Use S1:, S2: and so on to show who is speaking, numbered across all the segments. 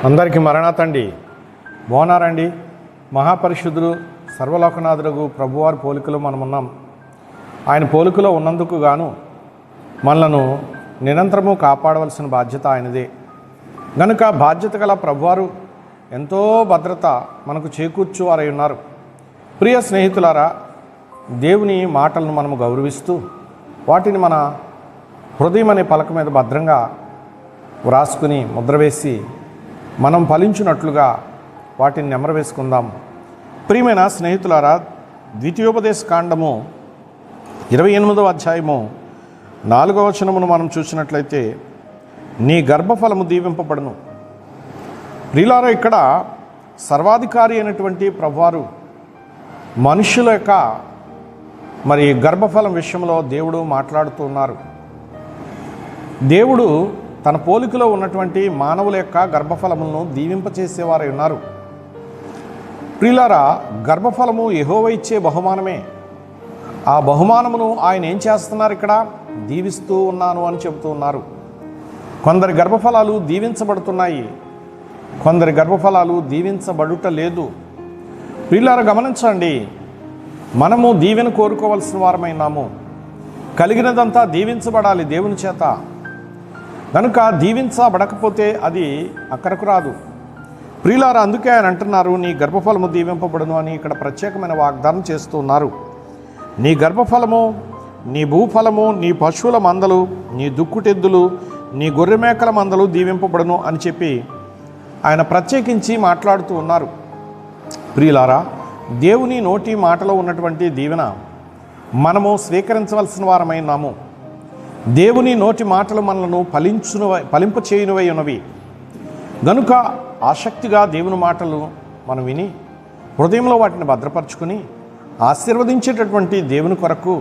S1: అందరికీ మరణాతండి. బాగున్నారండి? మహాపరిశుద్ధుడు సర్వలోకనాథుడు ప్రభువారి పోలికలో మనమున్నాం. ఆయన పోలికలో ఉన్నందుకు గాను మనలను నిరంతరము కాపాడవలసిన బాధ్యత ఆయనదే. గనుక బాధ్యత గల ప్రభువారు ఎంతో భద్రత మనకు చేకూర్చువారై ఉన్నారు. ప్రియ స్నేహితులారా, దేవుని మాటలను మనము గౌరవిస్తూ వాటిని మన హృదయం అనే పలక మీద భద్రంగా వ్రాసుకుని ముద్ర వేసి మనం ఫలించున్నట్లుగా వాటిని నెమరు వేసుకుందాం. ప్రియమైన స్నేహితులారా, ద్వితీయోపదేశ కాండము 28వ అధ్యాయము 4వ వచనమును మనం చూసినట్లయితే, నీ గర్భఫలము దీవింపబడును. ప్రియులారా, ఇక్కడ సర్వాధికారి అయినటువంటి ప్రభువారు మనుషుల యొక్క గర్భఫలం విషయంలో దేవుడు మాట్లాడుతూ ఉన్నారు. దేవుడు తన పోలికలో ఉన్నటువంటి మానవుల యొక్క గర్భఫలములను దీవింపచేసేవారై ఉన్నారు. ప్రియులారా, గర్భఫలము యెహోవా ఇచ్చే బహుమానమే. ఆ బహుమానమును ఆయన ఏం చేస్తున్నారు? ఇక్కడ దీవిస్తూ ఉన్నాను అని చెబుతూ ఉన్నారు. కొందరి గర్భఫలాలు దీవించబడుతున్నాయి, కొందరి గర్భఫలాలు దీవించబడుట లేదు. ప్రియులారా, గమనించండి, మనము దీవెన కోరుకోవలసిన వారమైనాము. కలిగినదంతా దీవించబడాలి దేవుని చేత. కనుక దీవించబడకపోతే అది అక్కడకు రాదు. ప్రియులారా, అందుకే ఆయన అంటున్నారు, నీ గర్భఫలము దీవింపబడును అని ఇక్కడ ప్రత్యేకమైన వాగ్దానం చేస్తూ ఉన్నారు. నీ గర్భఫలము, నీ భూఫలము, నీ పశువుల మందలు, నీ దుక్కుటెద్దులు, నీ గొర్రెమేకల మందలు దీవింపబడును అని చెప్పి ఆయన ప్రత్యేకించి మాట్లాడుతూ ఉన్నారు. ప్రియులారా, దేవుని నోటి మాటలో ఉన్నటువంటి దీవెన మనము స్వీకరించవలసిన వారమైనాము. దేవుని నోటి మాటలు మనలను ఫలింపచేయునవై ఉన్నవి. గనుక ఆసక్తిగా దేవుని మాటలు మనం విని హృదయంలో వాటిని భద్రపరుచుకుని ఆశీర్వదించేటటువంటి దేవుని కొరకు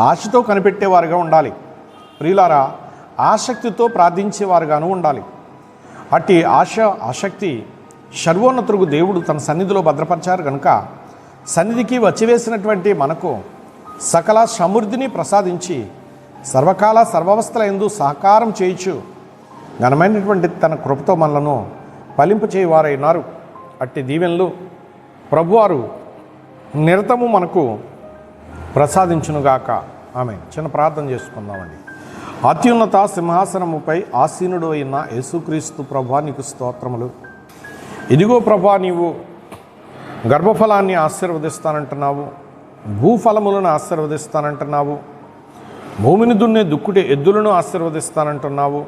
S1: ఆశతో కనిపెట్టేవారుగా ఉండాలి. ప్రియులారా, ఆసక్తితో ప్రార్థించేవారుగాను ఉండాలి. అట్టి ఆసక్తి సర్వోన్నతుడు దేవుడు తన సన్నిధిలో భద్రపరిచారు. కనుక సన్నిధికి వచ్చివేసినటువంటి మనకు సకల సమృద్ధిని ప్రసాదించి సర్వకాల సర్వావస్థల యందు సహకారం చేయించు ఘనమైనటువంటి తన కృపతో మనలను ఫలింపచేయువారైనారు. అట్టి దీవెనలు ప్రభువారు నిరతము మనకు ప్రసాదించునుగాక. ఆమె చిన్న ప్రార్థన చేసుకుందామండి. అత్యున్నత సింహాసనముపై ఆసీనుడు అయిన యేసుక్రీస్తు ప్రభువా, నీకు స్తోత్రములు. ఇదిగో ప్రభువా, నీవు గర్భఫలాన్ని ఆశీర్వదిస్తానంటున్నావు, భూఫలములను ఆశీర్వదిస్తానంటున్నావు, భూమిని దున్నే దుక్కుటే ఎద్దులను ఆశీర్వదిస్తానంటున్నావు.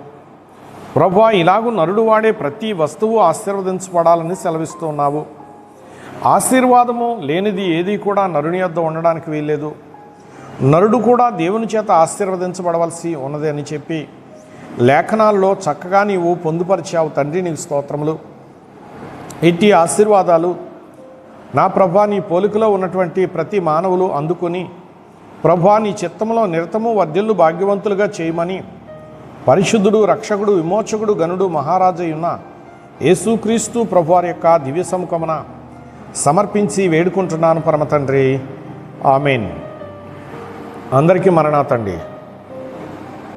S1: ప్రభువా, ఇలాగూ నరుడు వాడే ప్రతి వస్తువు ఆశీర్వదించబడాలని సెలవిస్తున్నావు. ఆశీర్వాదము లేనిది ఏది కూడా నరుని యొద్ద ఉండడానికి వీల్లేదు. నరుడు కూడా దేవుని చేత ఆశీర్వదించబడవలసి ఉన్నది అని చెప్పి లేఖనాల్లో చక్కగా నీవు పొందుపరిచావు. తండ్రి, నీకు స్తోత్రములు. ఇట్టి ఆశీర్వాదాలు నా ప్రభువా, నీ పోలికలో ఉన్నటువంటి ప్రతి మానవులు అందుకొని ప్రభువా, నీ చిత్తములో నిరతము వర్ధిల్లు భాగ్యవంతులుగా చేయమని పరిశుద్ధుడు, రక్షకుడు, విమోచకుడు, గనుడు, మహారాజయున్న యేసుక్రీస్తు ప్రభువారి యొక్క దివ్య సముఖమున సమర్పించి వేడుకుంటున్నాను పరమ తండ్రి. ఆమెన్. అందరికీ మరణాతండి.